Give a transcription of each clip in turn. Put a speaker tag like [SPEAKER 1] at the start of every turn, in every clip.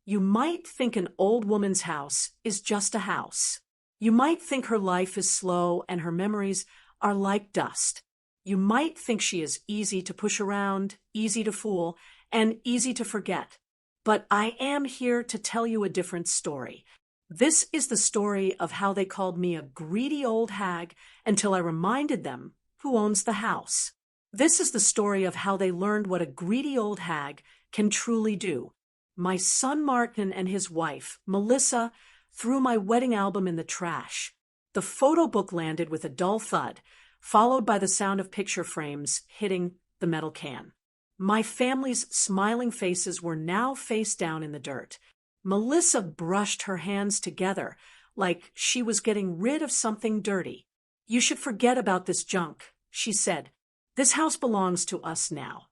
[SPEAKER 1] You might think an old woman's house is just a house. You might think her life is slow and her memories are like dust. You might think she is easy to push around, easy to fool, and easy to forget. But I am here to tell you a different story. This is the story of how they called me a greedy old hag until I reminded them who owns the house. This is the story of how they learned what a greedy old hag can truly do. My son Martin and his wife, Melissa, threw my wedding album in the trash. The photo book landed with a dull thud, followed by the sound of picture frames hitting the metal can. My family's smiling faces were now face down in the dirt. Melissa brushed her hands together like she was getting rid of something dirty. "You should forget about this junk," she said. "This house belongs to us now."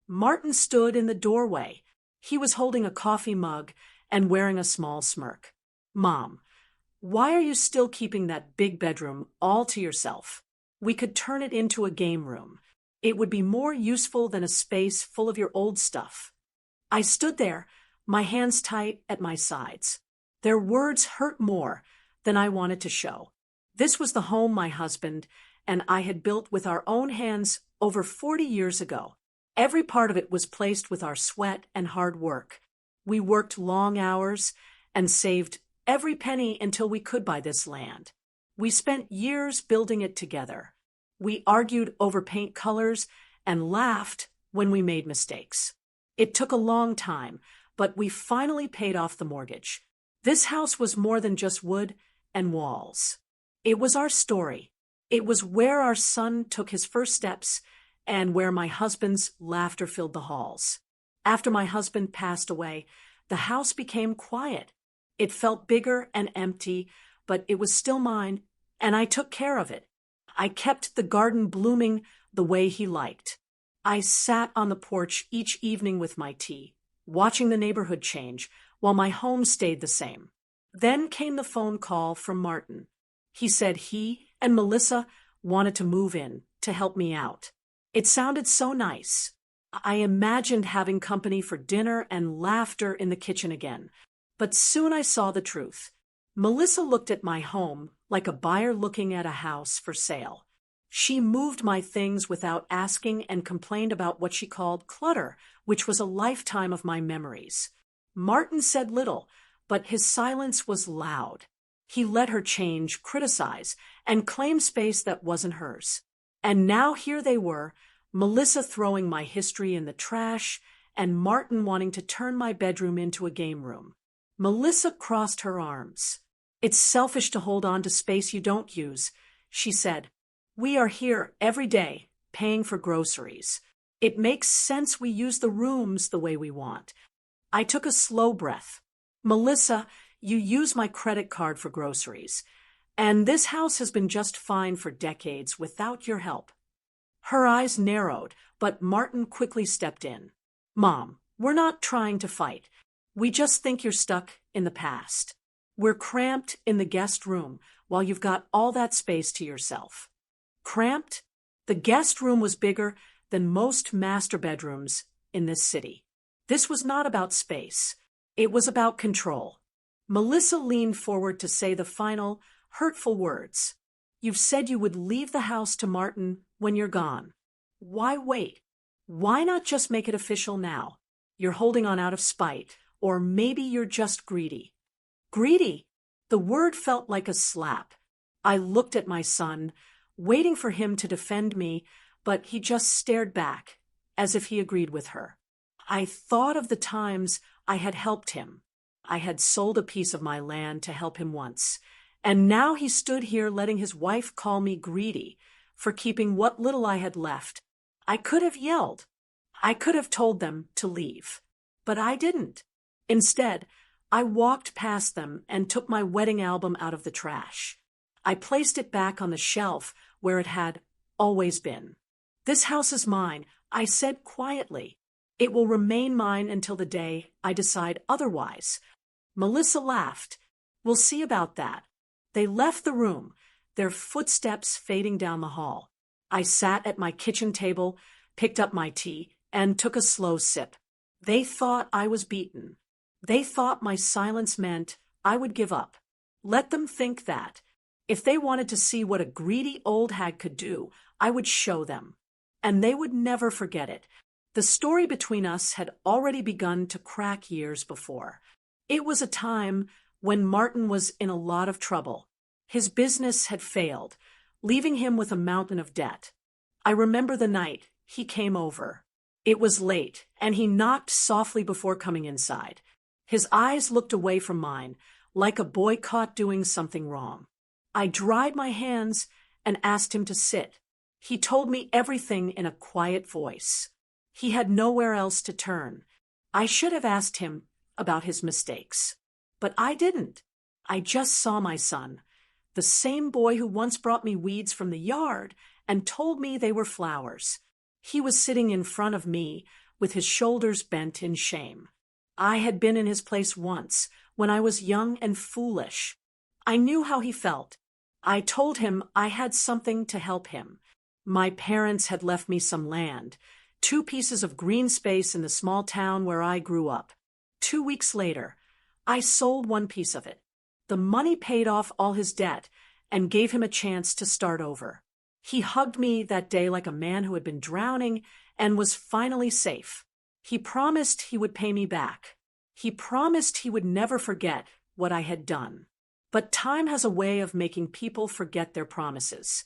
[SPEAKER 1] Martin stood in the doorway. He was holding a coffee mug and wearing a small smirk. "Mom, why are you still keeping that big bedroom all to yourself? We could turn it into a game room. It would be more useful than a space full of your old stuff." I stood there, my hands tight at my sides. Their words hurt more than I wanted to show. This was the home my husband and I had built with our own hands over 40 years ago. Every part of it was placed with our sweat and hard work. We worked long hours and saved every penny until we could buy this land. We spent years building it together. We argued over paint colors and laughed when we made mistakes. It took a long time, but we finally paid off the mortgage. This house was more than just wood and walls. It was our story. It was where our son took his first steps and where my husband's laughter filled the halls. After my husband passed away, the house became quiet. It felt bigger and empty, but it was still mine, and I took care of it. I kept the garden blooming the way he liked. I sat on the porch each evening with my tea, watching the neighborhood change while my home stayed the same. Then came the phone call from Martin. He said he and Melissa wanted to move in to help me out. It sounded so nice. I imagined having company for dinner and laughter in the kitchen again. But soon I saw the truth. Melissa looked at my home like a buyer looking at a house for sale. She moved my things without asking and complained about what she called clutter, which was a lifetime of my memories. Martin said little, but his silence was loud. He let her change, criticize, and claim space that wasn't hers. And now here they were, Melissa throwing my history in the trash, and Martin wanting to turn my bedroom into a game room. Melissa crossed her arms. "It's selfish to hold on to space you don't use," she said. "We are here every day, paying for groceries. It makes sense we use the rooms the way we want." I took a slow breath. "Melissa, you use my credit card for groceries, and this house has been just fine for decades without your help." Her eyes narrowed, but Martin quickly stepped in. "Mom, we're not trying to fight. We just think you're stuck in the past. We're cramped in the guest room while you've got all that space to yourself." Cramped? The guest room was bigger than most master bedrooms in this city. This was not about space. It was about control. Melissa leaned forward to say the final, hurtful words. "You've said you would leave the house to Martin when you're gone. Why wait? Why not just make it official now? You're holding on out of spite, or maybe you're just greedy." Greedy? The word felt like a slap. I looked at my son, waiting for him to defend me, but he just stared back, as if he agreed with her. I thought of the times I had helped him. I had sold a piece of my land to help him once, and now he stood here letting his wife call me greedy for keeping what little I had left. I could have yelled. I could have told them to leave, but I didn't. Instead, I walked past them and took my wedding album out of the trash. I placed it back on the shelf where it had always been. "This house is mine," I said quietly. "It will remain mine until the day I decide otherwise." Melissa laughed. "We'll see about that." They left the room, their footsteps fading down the hall. I sat at my kitchen table, picked up my tea, and took a slow sip. They thought I was beaten. They thought my silence meant I would give up. Let them think that. If they wanted to see what a greedy old hag could do, I would show them. And they would never forget it. The story between us had already begun to crack years before. It was a time when Martin was in a lot of trouble. His business had failed, leaving him with a mountain of debt. I remember the night he came over. It was late, and he knocked softly before coming inside. His eyes looked away from mine, like a boy caught doing something wrong. I dried my hands and asked him to sit. He told me everything in a quiet voice. He had nowhere else to turn. I should have asked him about his mistakes. But I didn't. I just saw my son, the same boy who once brought me weeds from the yard and told me they were flowers. He was sitting in front of me with his shoulders bent in shame. I had been in his place once, when I was young and foolish. I knew how he felt. I told him I had something to help him. My parents had left me some land, 2 pieces of green space in the small town where I grew up. 2 weeks later, I sold 1 piece of it. The money paid off all his debt and gave him a chance to start over. He hugged me that day like a man who had been drowning and was finally safe. He promised he would pay me back. He promised he would never forget what I had done. But time has a way of making people forget their promises.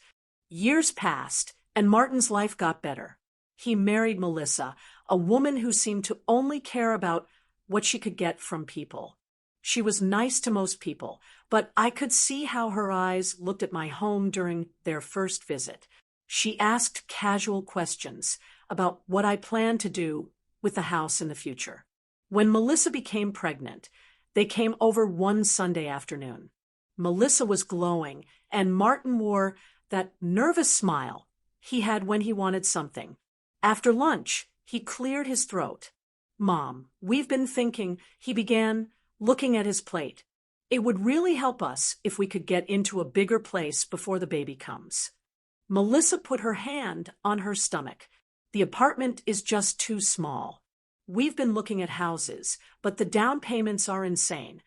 [SPEAKER 1] Years passed, and Martin's life got better. He married Melissa, a woman who seemed to only care about what she could get from people. She was nice to most people, but I could see how her eyes looked at my home during their first visit. She asked casual questions about what I planned to do with the house in the future. When Melissa became pregnant, they came over one Sunday afternoon. Melissa was glowing, and Martin wore that nervous smile he had when he wanted something. After lunch, he cleared his throat. "Mom, we've been thinking," he began, looking at his plate. "It would really help us if we could get into a bigger place before the baby comes." Melissa put her hand on her stomach. "The apartment is just too small. We've been looking at houses, but the down payments are insane."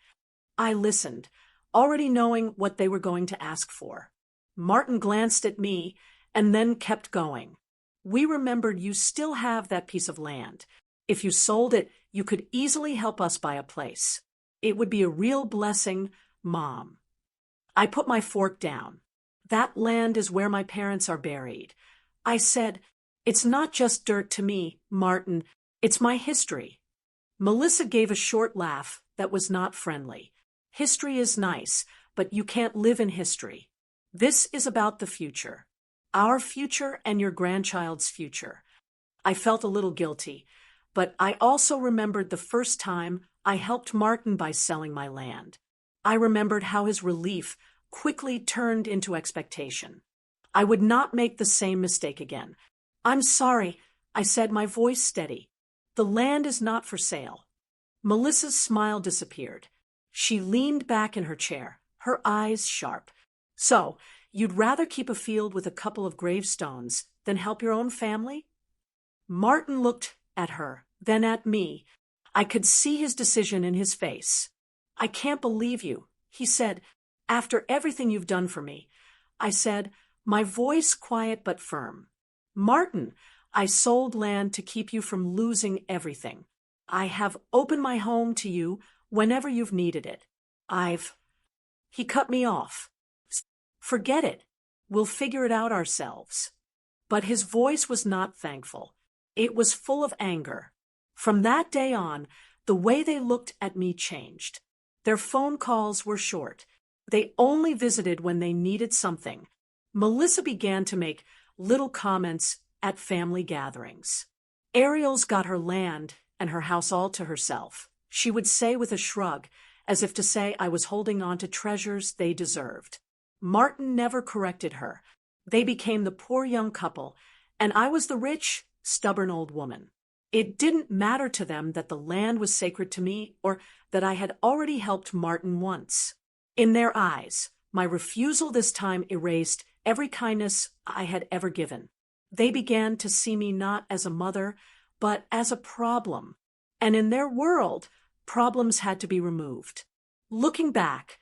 [SPEAKER 1] I listened, already knowing what they were going to ask for. Martin glanced at me and then kept going. "We remembered you still have that piece of land. If you sold it, you could easily help us buy a place. It would be a real blessing, Mom." I put my fork down. "That land is where my parents are buried." I said, "It's not just dirt to me, Martin. It's my history." Melissa gave a short laugh that was not friendly. "History is nice, but you can't live in history. This is about the future. Our future and your grandchild's future." I felt a little guilty, but I also remembered the first time I helped Martin by selling my land. I remembered how his relief quickly turned into expectation. I would not make the same mistake again. "I'm sorry," I said, my voice steady. "The land is not for sale." Melissa's smile disappeared. She leaned back in her chair, her eyes sharp. "So, you'd rather keep a field with a couple of gravestones than help your own family?" Martin looked at her, then at me. I could see his decision in his face. "I can't believe you," he said, "after everything you've done for me." I said, my voice quiet but firm, "Martin, I sold land to keep you from losing everything. I have opened my home to you whenever you've needed it. He cut me off. "Forget it. We'll figure it out ourselves." But his voice was not thankful. It was full of anger. From that day on, the way they looked at me changed. Their phone calls were short. They only visited when they needed something. Melissa began to make little comments at family gatherings. Ariel's got her land and her house all to herself, she would say with a shrug, as if to say I was holding on to treasures they deserved. Martin never corrected her. They became the poor young couple, and I was the rich, stubborn old woman. It didn't matter to them that the land was sacred to me or that I had already helped Martin once. In their eyes, my refusal this time erased every kindness I had ever given. They began to see me not as a mother, but as a problem. And in their world, Problems had to be removed. Looking back,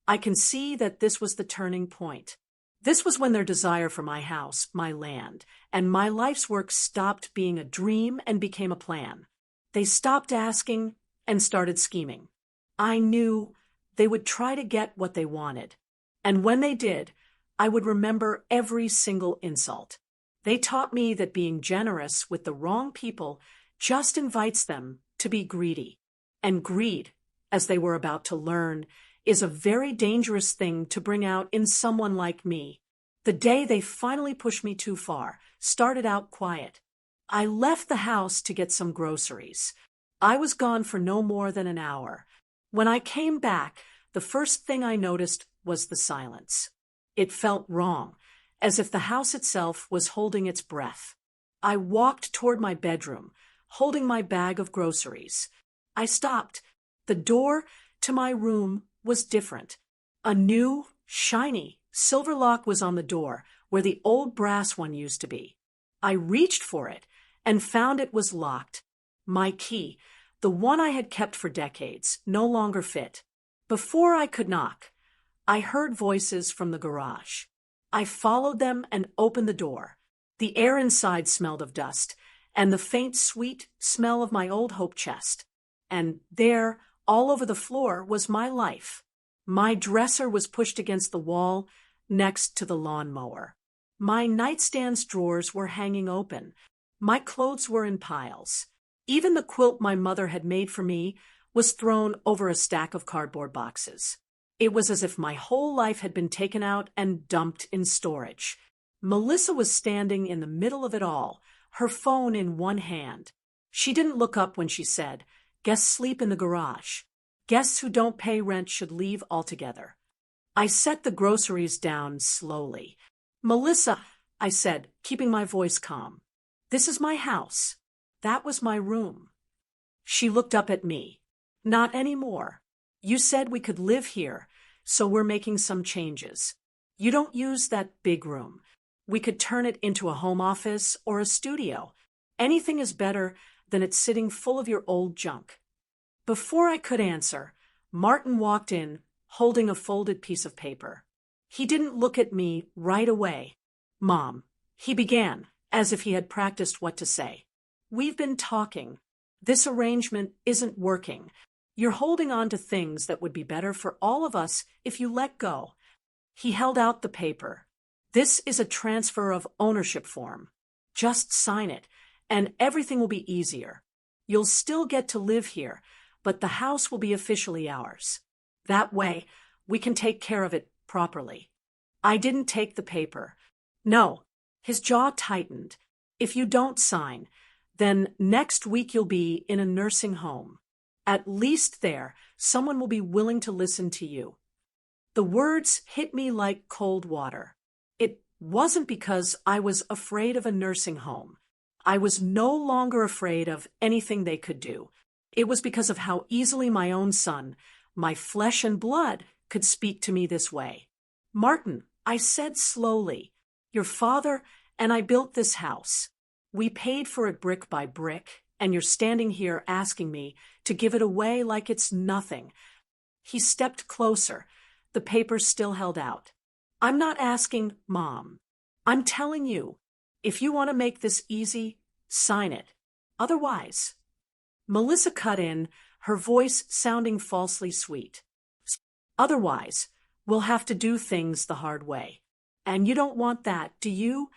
[SPEAKER 1] I can see that this was the turning point. This was when their desire for my house, my land, and my life's work stopped being a dream and became a plan. They stopped asking and started scheming. I knew they would try to get what they wanted. And when they did, I would remember every single insult. They taught me that being generous with the wrong people just invites them to be greedy. And greed, as they were about to learn, is a very dangerous thing to bring out in someone like me. The day they finally pushed me too far started out quiet. I left the house to get some groceries. I was gone for no more than an hour. When I came back, the first thing I noticed was the silence. It felt wrong, as if the house itself was holding its breath. I walked toward my bedroom, holding my bag of groceries. I stopped. The door to my room was different. A new, shiny, silver lock was on the door, where the old brass one used to be. I reached for it and found it was locked. My key, the one I had kept for decades, no longer fit. Before I could knock, I heard voices from the garage. I followed them and opened the door. The air inside smelled of dust, and the faint, sweet smell of my old hope chest. And there, all over the floor, was my life. My dresser was pushed against the wall next to the lawnmower. My nightstand's drawers were hanging open. My clothes were in piles. Even the quilt my mother had made for me was thrown over a stack of cardboard boxes. It was as if my whole life had been taken out and dumped in storage. Melissa was standing in the middle of it all, her phone in one hand. She didn't look up when she said, "Guests sleep in the garage. Guests who don't pay rent should leave altogether." I set the groceries down slowly. "Melissa," I said, keeping my voice calm, "this is my house. That was my room." She looked up at me. "Not anymore. You said we could live here, so we're making some changes. You don't use that big room. We could turn it into a home office or a studio. Anything is better than it sitting full of your old junk." Before I could answer, Martin walked in, holding a folded piece of paper. He didn't look at me right away. "Mom," he began, as if he had practiced what to say. "We've been talking. This arrangement isn't working. You're holding on to things that would be better for all of us if you let go." He held out the paper. "This is a transfer of ownership form. Just sign it, and everything will be easier. You'll still get to live here, but the house will be officially ours. That way, we can take care of it properly." I didn't take the paper. "No." His jaw tightened. "If you don't sign, then next week you'll be in a nursing home. At least there, someone will be willing to listen to you." The words hit me like cold water. It wasn't because I was afraid of a nursing home. I was no longer afraid of anything they could do. It was because of how easily my own son, my flesh and blood, could speak to me this way. "Martin," I said slowly, "your father and I built this house. We paid for it brick by brick, and you're standing here asking me to give it away like it's nothing." He stepped closer, the paper still held out. "I'm not asking, Mom. I'm telling you, if you want to make this easy, sign it. Otherwise—" Melissa cut in, her voice sounding falsely sweet. "Otherwise, we'll have to do things the hard way. And you don't want that, do you?"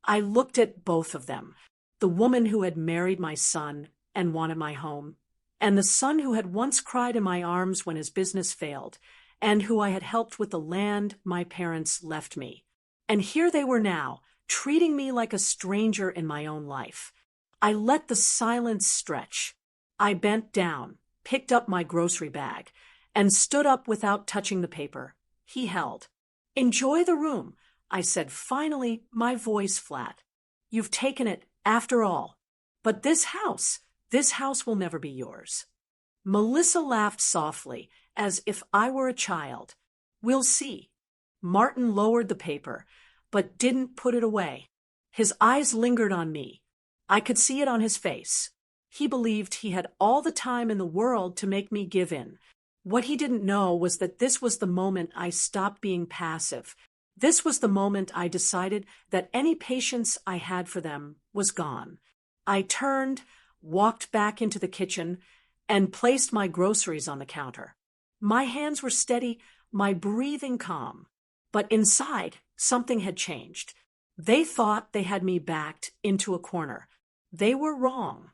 [SPEAKER 1] I looked at both of them, the woman who had married my son and wanted my home, and the son who had once cried in my arms when his business failed, and who I had helped with the land my parents left me. And here they were now, treating me like a stranger in my own life. I let the silence stretch. I bent down, picked up my grocery bag, and stood up without touching the paper. He held. "Enjoy the room," I said finally, my voice flat. "You've taken it, after all. But this house will never be yours." Melissa laughed softly, as if I were a child. "We'll see." Martin lowered the paper, but didn't put it away. His eyes lingered on me. I could see it on his face. He believed he had all the time in the world to make me give in. What he didn't know was that this was the moment I stopped being passive. This was the moment I decided that any patience I had for them was gone. I turned, walked back into the kitchen, and placed my groceries on the counter. My hands were steady, my breathing calm. But inside, something had changed. They thought they had me backed into a corner. They were wrong.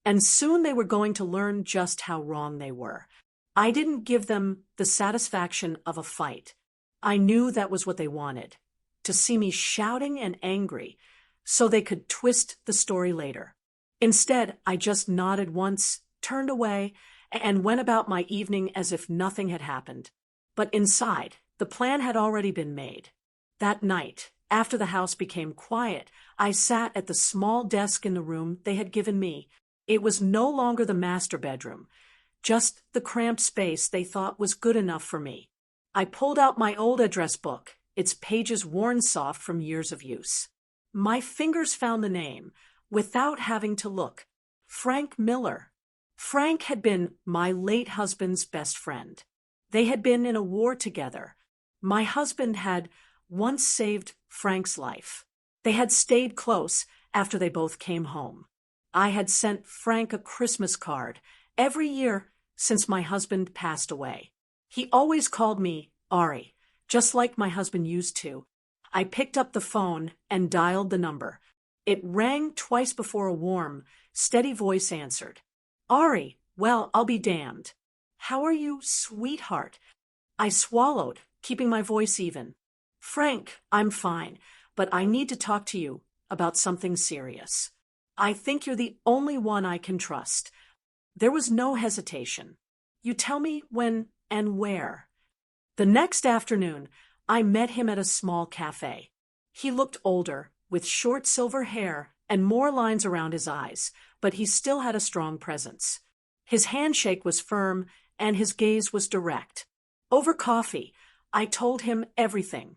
[SPEAKER 1] And soon they were going to learn just how wrong they were. I didn't give them the satisfaction of a fight. I knew that was what they wanted, to see me shouting and angry, so they could twist the story later. Instead, I just nodded once, turned away, and went about my evening as if nothing had happened. But inside, the plan had already been made. That night, after the house became quiet, I sat at the small desk in the room they had given me. It was no longer the master bedroom, just the cramped space they thought was good enough for me. I pulled out my old address book, its pages worn soft from years of use. My fingers found the name, without having to look. Frank Miller. Frank had been my late husband's best friend. They had been in a war together. My husband had once saved Frank's life. They had stayed close after they both came home. I had sent Frank a Christmas card every year since my husband passed away. He always called me Ari, just like my husband used to. I picked up the phone and dialed the number. It rang twice before a warm, steady voice answered. Ari, well, I'll be damned. How are you, sweetheart? I swallowed, keeping my voice even. Frank, I'm fine, but I need to talk to you about something serious. I think you're the only one I can trust. There was no hesitation. You tell me when and where. The next afternoon, I met him at a small cafe. He looked older, with short silver hair and more lines around his eyes, but he still had a strong presence. His handshake was firm, and his gaze was direct. Over coffee, I told him everything.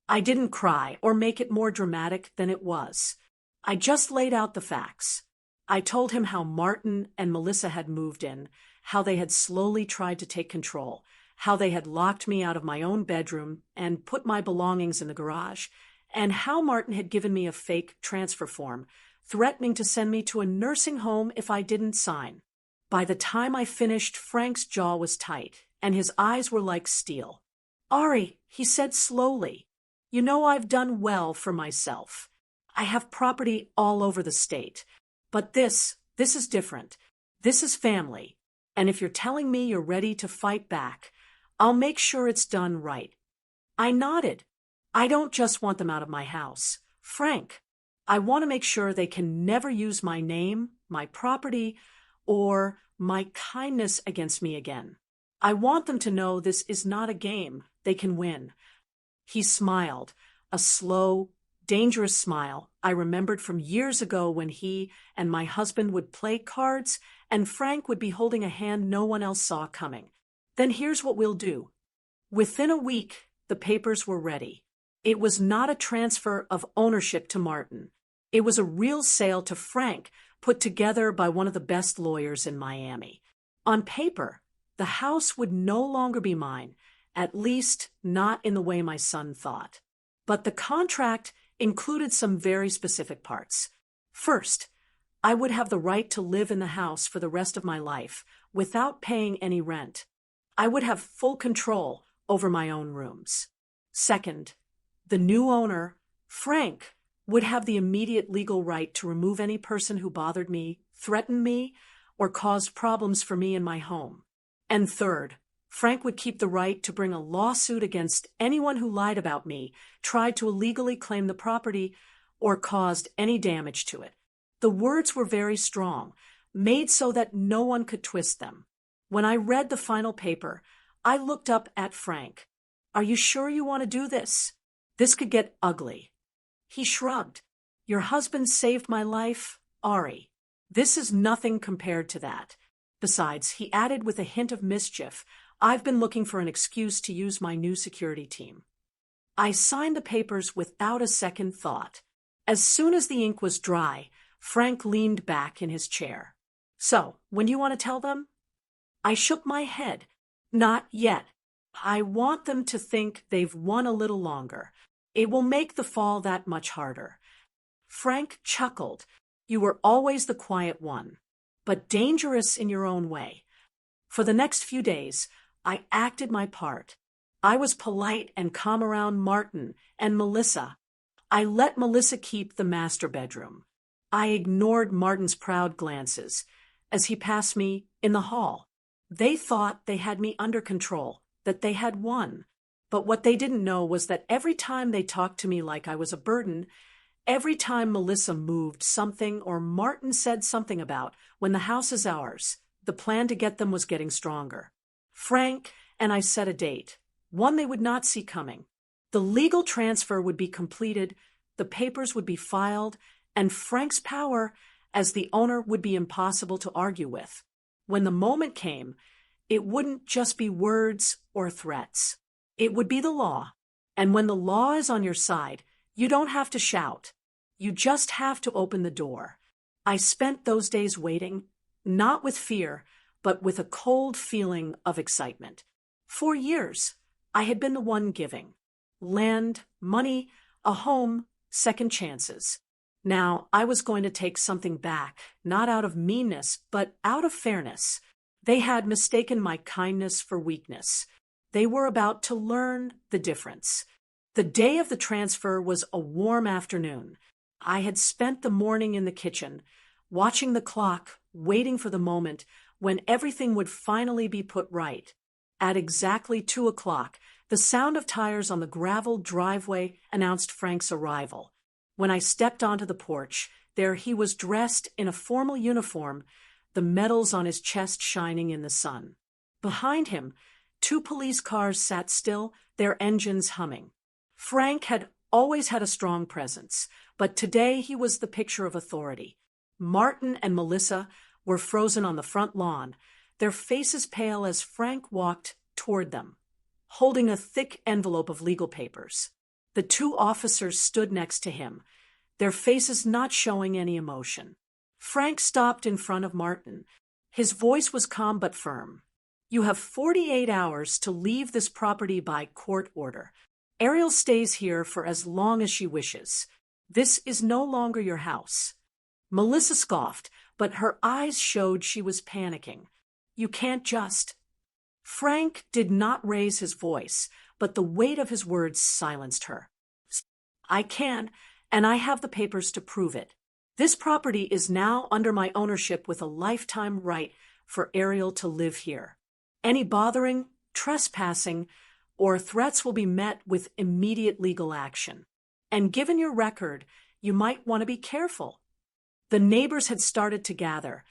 [SPEAKER 1] I didn't cry or make it more dramatic than it was. I just laid out the facts. I told him how Martin and Melissa had moved in, how they had slowly tried to take control, how they had locked me out of my own bedroom and put my belongings in the garage, and how Martin had given me a fake transfer form, threatening to send me to a nursing home if I didn't sign. By the time I finished, Frank's jaw was tight, and his eyes were like steel. Ari, he said slowly, you know I've done well for myself. I have property all over the state. But this is different. This is family. And if you're telling me you're ready to fight back, I'll make sure it's done right. I nodded. I don't just want them out of my house. Frank, I want to make sure they can never use my name, my property, or my kindness against me again. I want them to know this is not a game they can win. He smiled, a slow, dangerous smile I remembered from years ago when he and my husband would play cards and Frank would be holding a hand no one else saw coming. Then here's what we'll do. Within a week, the papers were ready. It was not a transfer of ownership to Martin. It was a real sale to Frank, put together by one of the best lawyers in Miami. On paper, the house would no longer be mine, at least not in the way my son thought. But the contract included some very specific parts. First, I would have the right to live in the house for the rest of my life without paying any rent. I would have full control over my own rooms. Second, the new owner, Frank, would have the immediate legal right to remove any person who bothered me, threatened me, or caused problems for me in my home. And third, Frank would keep the right to bring a lawsuit against anyone who lied about me, tried to illegally claim the property, or caused any damage to it. The words were very strong, made so that no one could twist them. When I read the final paper, I looked up at Frank. Are you sure you want to do this? This could get ugly. He shrugged. Your husband saved my life, Ari. This is nothing compared to that. Besides, he added with a hint of mischief, I've been looking for an excuse to use my new security team. I signed the papers without a second thought. As soon as the ink was dry, Frank leaned back in his chair. So, when do you want to tell them? I shook my head. Not yet. I want them to think they've won a little longer. It will make the fall that much harder. Frank chuckled. You were always the quiet one, but dangerous in your own way. For the next few days, I acted my part. I was polite and calm around Martin and Melissa. I let Melissa keep the master bedroom. I ignored Martin's proud glances as he passed me in the hall. They thought they had me under control, that they had won. But what they didn't know was that every time they talked to me like I was a burden, every time Melissa moved something or Martin said something about when the house is ours, the plan to get them was getting stronger. Frank and I set a date, one they would not see coming. The legal transfer would be completed, the papers would be filed, and Frank's power as the owner would be impossible to argue with. When the moment came, it wouldn't just be words or threats. It would be the law. And when the law is on your side, you don't have to shout. You just have to open the door. I spent those days waiting, not with fear, but with a cold feeling of excitement. For years, I had been the one giving. Land, money, a home, second chances. Now, I was going to take something back, not out of meanness, but out of fairness. They had mistaken my kindness for weakness. They were about to learn the difference. The day of the transfer was a warm afternoon. I had spent the morning in the kitchen, watching the clock, waiting for the moment when everything would finally be put right. At exactly 2 o'clock, the sound of tires on the graveled driveway announced Frank's arrival. When I stepped onto the porch, there he was dressed in a formal uniform, the medals on his chest shining in the sun. Behind him, 2 police cars sat still, their engines humming. Frank had always had a strong presence, but today he was the picture of authority. Martin and Melissa were frozen on the front lawn, their faces pale as Frank walked toward them, holding a thick envelope of legal papers. The 2 officers stood next to him, their faces not showing any emotion. Frank stopped in front of Martin. His voice was calm but firm. You have 48 hours to leave this property by court order. Ariel stays here for as long as she wishes. This is no longer your house. Melissa scoffed, but her eyes showed she was panicking. You can't just... Frank did not raise his voice, but the weight of his words silenced her. I can, and I have the papers to prove it. This property is now under my ownership with a lifetime right for Ariel to live here. Any bothering, trespassing, or threats will be met with immediate legal action. And given your record, you might want to be careful. The neighbors had started to gather,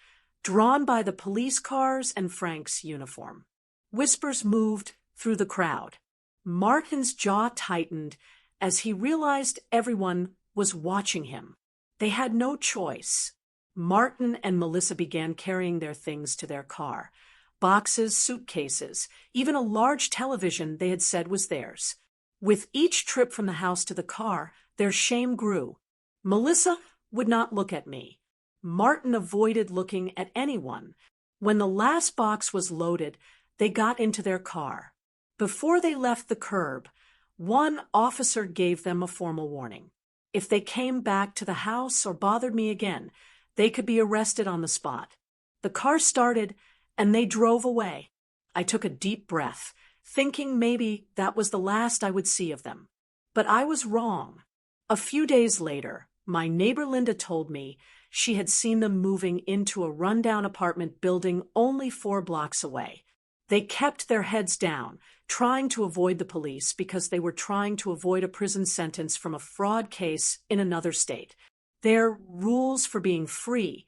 [SPEAKER 1] drawn by the police cars and Frank's uniform. Whispers moved through the crowd. Martin's jaw tightened as he realized everyone was watching him. They had no choice. Martin and Melissa began carrying their things to their car. Boxes, suitcases, even a large television they had said was theirs. With each trip from the house to the car, their shame grew. Melissa would not look at me. Martin avoided looking at anyone. When the last box was loaded, they got into their car. Before they left the curb, one officer gave them a formal warning. If they came back to the house or bothered me again, they could be arrested on the spot. The car started, and they drove away. I took a deep breath, thinking maybe that was the last I would see of them. But I was wrong. A few days later, my neighbor Linda told me she had seen them moving into a rundown apartment building only 4 blocks away. They kept their heads down, trying to avoid the police because they were trying to avoid a prison sentence from a fraud case in another state. Their rules for being free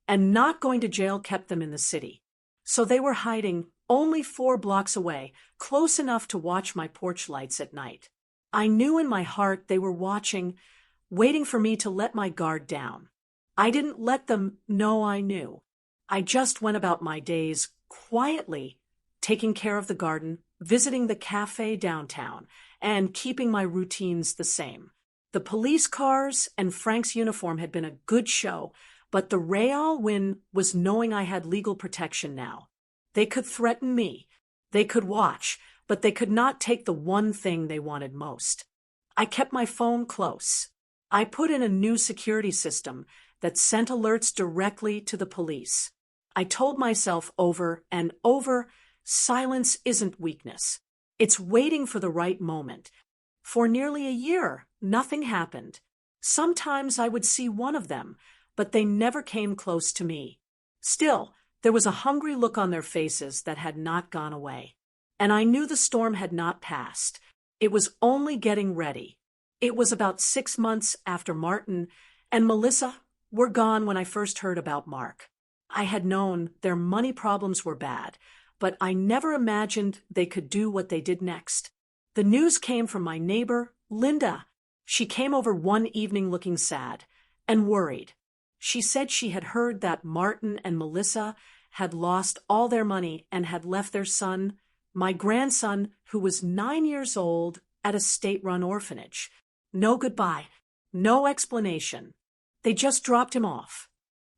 [SPEAKER 1] and not going to jail kept them in the city. So they were hiding only 4 blocks away, close enough to watch my porch lights at night. I knew in my heart they were watching, waiting for me to let my guard down. I didn't let them know I knew. I just went about my days quietly, taking care of the garden, visiting the cafe downtown, and keeping my routines the same. The police cars and Frank's uniform had been a good show, But the real win was knowing I had legal protection now. They could threaten me. They could watch, but they could not take the one thing they wanted most. I kept my phone close. I put in a new security system that sent alerts directly to the police. I told myself over and over, silence isn't weakness. It's waiting for the right moment. For nearly a year, nothing happened. Sometimes I would see one of them, but they never came close to me. Still, there was a hungry look on their faces that had not gone away. And I knew the storm had not passed. It was only getting ready. It was about 6 months after Martin and Melissa were gone when I first heard about Mark. I had known their money problems were bad, but I never imagined they could do what they did next. The news came from my neighbor, Linda. She came over one evening looking sad and worried. She said she had heard that Martin and Melissa had lost all their money and had left their son, my grandson, who was 9 years old, at a state-run orphanage. No goodbye, no explanation. They just dropped him off.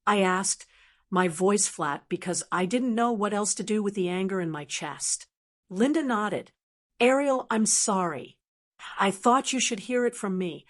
[SPEAKER 1] I asked, my voice flat because I didn't know what else to do with the anger in my chest. Linda nodded. Ariel, I'm sorry. I thought you should hear it from me.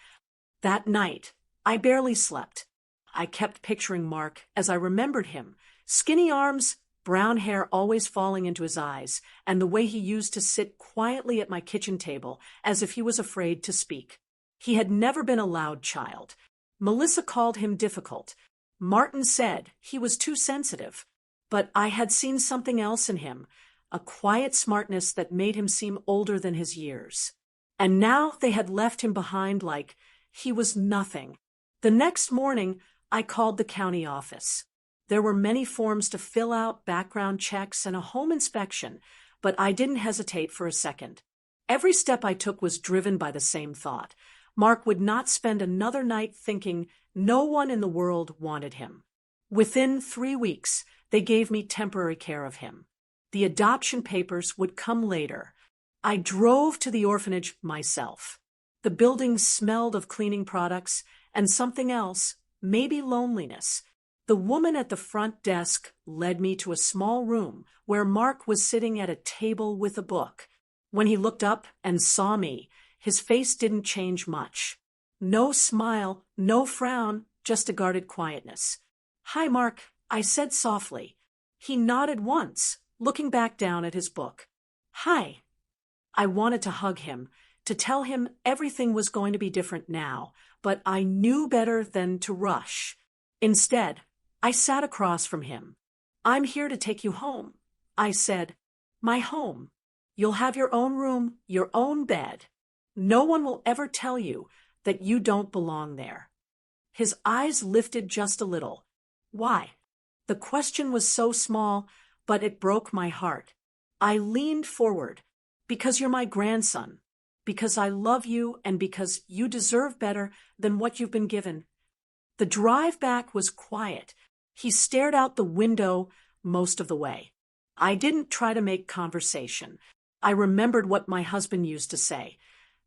[SPEAKER 1] That night, I barely slept. I kept picturing Mark as I remembered him. Skinny arms, brown hair always falling into his eyes, and the way he used to sit quietly at my kitchen table as if he was afraid to speak. He had never been a loud child. Melissa called him difficult. Martin said he was too sensitive. But I had seen something else in him, a quiet smartness that made him seem older than his years. And now they had left him behind like he was nothing. The next morning, I called the county office. There were many forms to fill out, background checks, and a home inspection, but I didn't hesitate for a second. Every step I took was driven by the same thought. Mark would not spend another night thinking no one in the world wanted him. Within 3 weeks, they gave me temporary care of him. The adoption papers would come later. I drove to the orphanage myself. The building smelled of cleaning products and something else, maybe loneliness. The woman at the front desk led me to a small room where Mark was sitting at a table with a book. When he looked up and saw me, his face didn't change much. No smile, no frown, just a guarded quietness. Hi, Mark, I said softly. He nodded once, looking back down at his book. Hi. I wanted to hug him, to tell him everything was going to be different now, but I knew better than to rush. Instead, I sat across from him. I'm here to take you home, I said. My home. You'll have your own room, your own bed. No one will ever tell you that you don't belong there. His eyes lifted just a little. Why? The question was so small, but it broke my heart. I leaned forward. Because you're my grandson. Because I love you and because you deserve better than what you've been given. The drive back was quiet. He stared out the window most of the way. I didn't try to make conversation. I remembered what my husband used to say.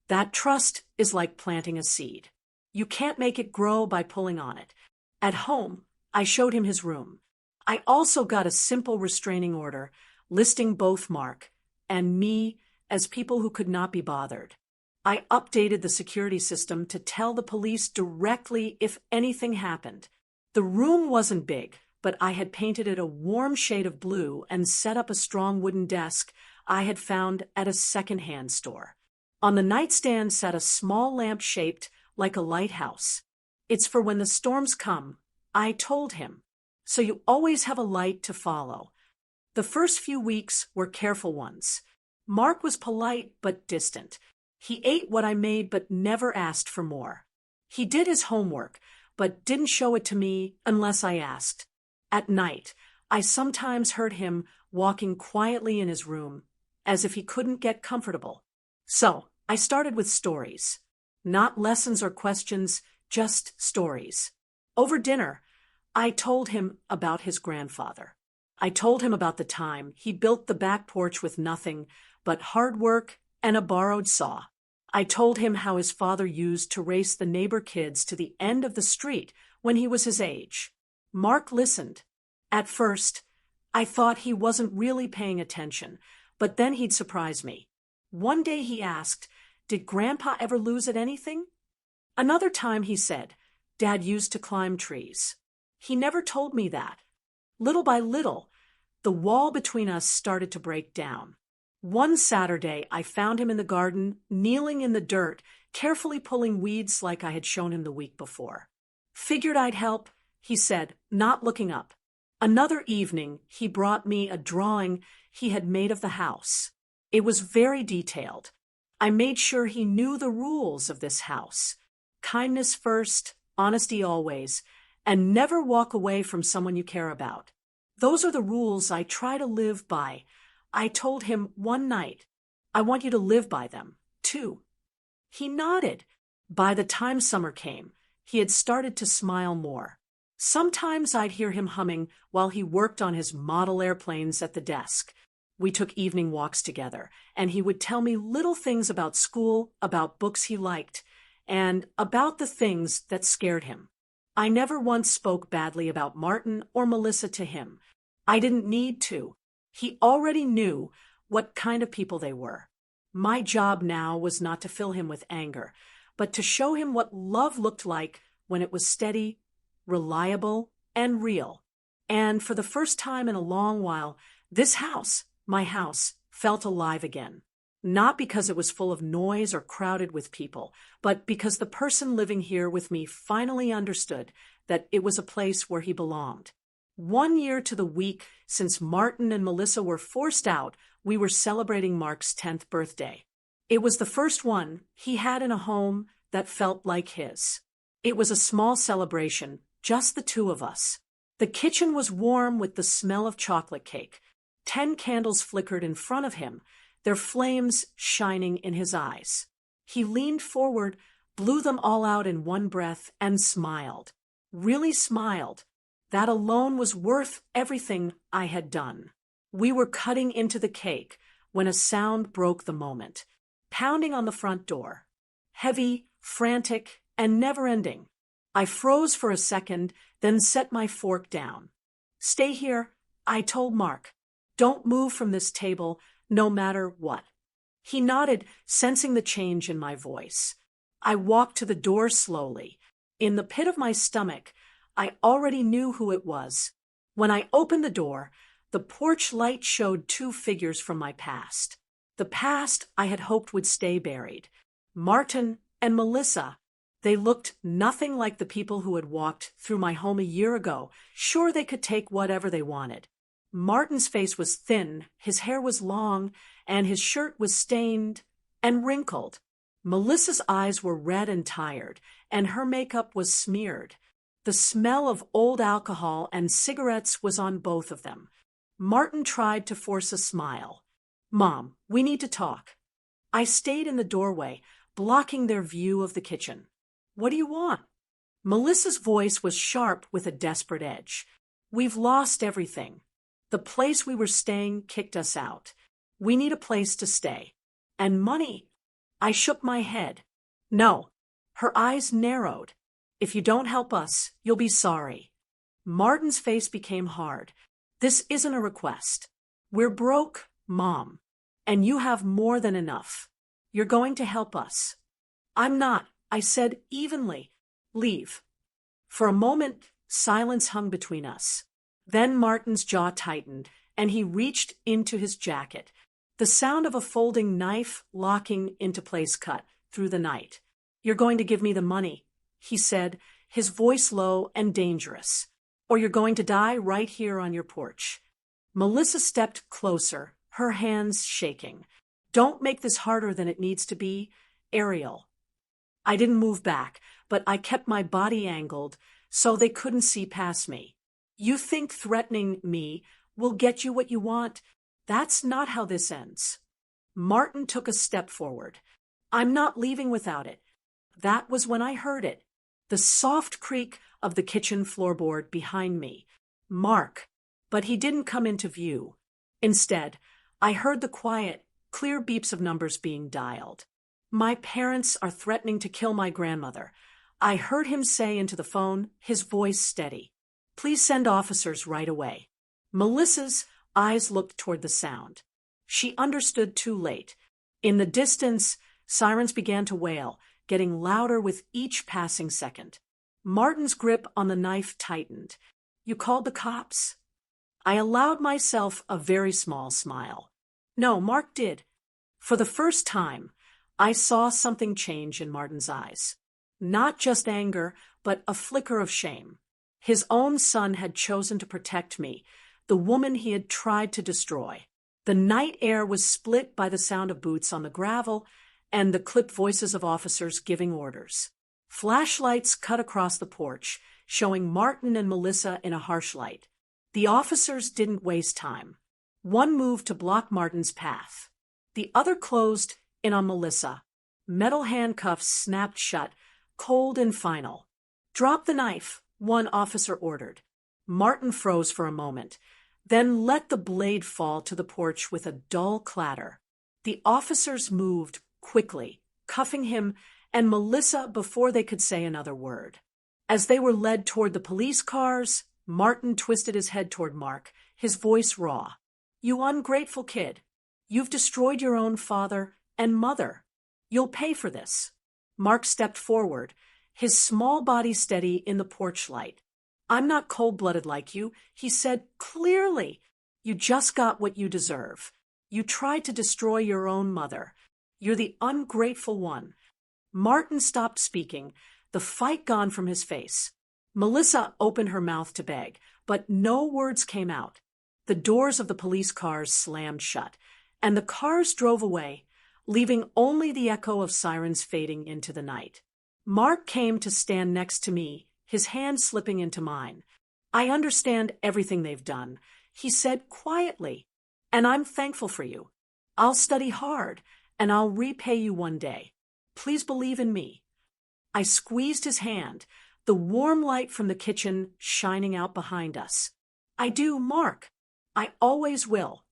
[SPEAKER 1] That trust is like planting a seed. You can't make it grow by pulling on it. At home, I showed him his room. I also got a simple restraining order listing both Mark and me as people who could not be bothered. I updated the security system to tell the police directly if anything happened. The room wasn't big, but I had painted it a warm shade of blue and set up a strong wooden desk I had found at a second-hand store. On the nightstand sat a small lamp shaped like a lighthouse. It's for when the storms come, I told him, so you always have a light to follow. The first few weeks were careful ones. Mark was polite but distant. He ate what I made but never asked for more. He did his homework, but didn't show it to me unless I asked. At night, I sometimes heard him walking quietly in his room, as if he couldn't get comfortable. So, I started with stories. Not lessons or questions, just stories. Over dinner, I told him about his grandfather. I told him about the time he built the back porch with nothing but hard work and a borrowed saw. I told him how his father used to race the neighbor kids to the end of the street when he was his age. Mark listened. At first, I thought he wasn't really paying attention, but then he'd surprise me. One day he asked, "Did Grandpa ever lose at anything?" Another time he said, "Dad used to climb trees." He never told me that. Little by little, the wall between us started to break down. One Saturday, I found him in the garden, kneeling in the dirt, carefully pulling weeds like I had shown him the week before. "Figured I'd help," he said, not looking up. Another evening, he brought me a drawing he had made of the house. It was very detailed. I made sure he knew the rules of this house. Kindness first, honesty always, and never walk away from someone you care about. Those are the rules I try to live by. I told him one night, "I want you to live by them, too." He nodded. By the time summer came, he had started to smile more. Sometimes I'd hear him humming while he worked on his model airplanes at the desk. We took evening walks together, and he would tell me little things about school, about books he liked, and about the things that scared him. I never once spoke badly about Martin or Melissa to him. I didn't need to. He already knew what kind of people they were. My job now was not to fill him with anger, but to show him what love looked like when it was steady, reliable, and real. And for the first time in a long while, this house, my house, felt alive again. Not because it was full of noise or crowded with people, but because the person living here with me finally understood that it was a place where he belonged. 1 year to the week since Martin and Melissa were forced out, we were celebrating Mark's 10th birthday. It was the first one he had in a home that felt like his. It was a small celebration, just the two of us. The kitchen was warm with the smell of chocolate cake. 10 candles flickered in front of him, their flames shining in his eyes. He leaned forward, blew them all out in one breath, and smiled. Really smiled. That alone was worth everything I had done. We were cutting into the cake when a sound broke the moment. Pounding on the front door. Heavy, frantic, and never-ending. I froze for a second, then set my fork down. "Stay here," I told Mark. "Don't move from this table, no matter what." He nodded, sensing the change in my voice. I walked to the door slowly. In the pit of my stomach, I already knew who it was. When I opened the door, the porch light showed 2 figures from my past. The past I had hoped would stay buried. Martin and Melissa. They looked nothing like the people who had walked through my home a year ago, sure they could take whatever they wanted. Martin's face was thin, his hair was long, and his shirt was stained and wrinkled. Melissa's eyes were red and tired, and her makeup was smeared. The smell of old alcohol and cigarettes was on both of them. Martin tried to force a smile. "Mom, we need to talk." I stayed in the doorway, blocking their view of the kitchen. "What do you want?" Melissa's voice was sharp with a desperate edge. "We've lost everything. The place we were staying kicked us out. We need a place to stay. And money." I shook my head. "No." Her eyes narrowed. "If you don't help us, you'll be sorry." Martin's face became hard. "This isn't a request. We're broke, Mom. And you have more than enough. You're going to help us." "I'm not," I said evenly. "Leave." For a moment, silence hung between us. Then Martin's jaw tightened, and he reached into his jacket. The sound of a folding knife locking into place cut through the night. "You're going to give me the money," he said, his voice low and dangerous. "Or you're going to die right here on your porch." Melissa stepped closer, her hands shaking. "Don't make this harder than it needs to be, Ariel." I didn't move back, but I kept my body angled so they couldn't see past me. "You think threatening me will get you what you want? That's not how this ends." Martin took a step forward. "I'm not leaving without it." That was when I heard it. The soft creak of the kitchen floorboard behind me. Mark. But he didn't come into view. Instead, I heard the quiet, clear beeps of numbers being dialed. "My parents are threatening to kill my grandmother," I heard him say into the phone, his voice steady. Please send officers right away." Melissa's eyes looked toward the sound. She understood too late. In the distance, sirens began to wail, getting louder with each passing second. Martin's grip on the knife tightened. "You called the cops?" I allowed myself a very small smile. No, Mark did. For the first time, I saw something change in Martin's eyes. Not just anger, but a flicker of shame. His own son had chosen to protect me, the woman he had tried to destroy. The night air was split by the sound of boots on the gravel and the clipped voices of officers giving orders. Flashlights cut across the porch, showing Martin and Melissa in a harsh light. The officers didn't waste time. One moved to block Martin's path. The other closed in on Melissa. Metal handcuffs snapped shut, cold and final. "Drop the knife," one officer ordered. Martin froze for a moment, then let the blade fall to the porch with a dull clatter. The officers moved quickly, cuffing him and Melissa before they could say another word. As they were led toward the police cars, Martin twisted his head toward Mark, his voice raw. "You ungrateful kid. You've destroyed your own father and mother. You'll pay for this." Mark stepped forward, his small body steady in the porch light. "I'm not cold-blooded like you," he said clearly. "You just got what you deserve. You tried to destroy your own mother. You're the ungrateful one." Martin stopped speaking, the fight gone from his face. Melissa opened her mouth to beg, but no words came out. The doors of the police cars slammed shut, and the cars drove away, leaving only the echo of sirens fading into the night. Mark came to stand next to me, his hand slipping into mine. "I understand everything they've done," he said quietly, "and I'm thankful for you. I'll study hard, and I'll repay you one day. Please believe in me." I squeezed his hand, the warm light from the kitchen shining out behind us. "I do, Mark. I always will."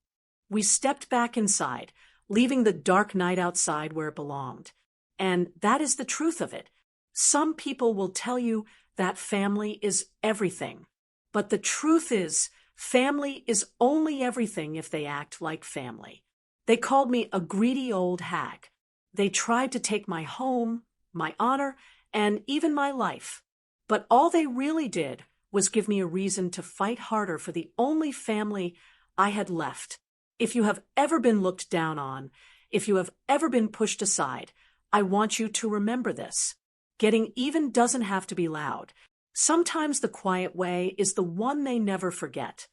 [SPEAKER 1] We stepped back inside, leaving the dark night outside where it belonged. And that is the truth of it. Some people will tell you that family is everything. But the truth is, family is only everything if they act like family. They called me a greedy old hag. They tried to take my home, my honor, and even my life. But all they really did was give me a reason to fight harder for the only family I had left. If you have ever been looked down on, if you have ever been pushed aside, I want you to remember this. Getting even doesn't have to be loud. Sometimes the quiet way is the one they never forget.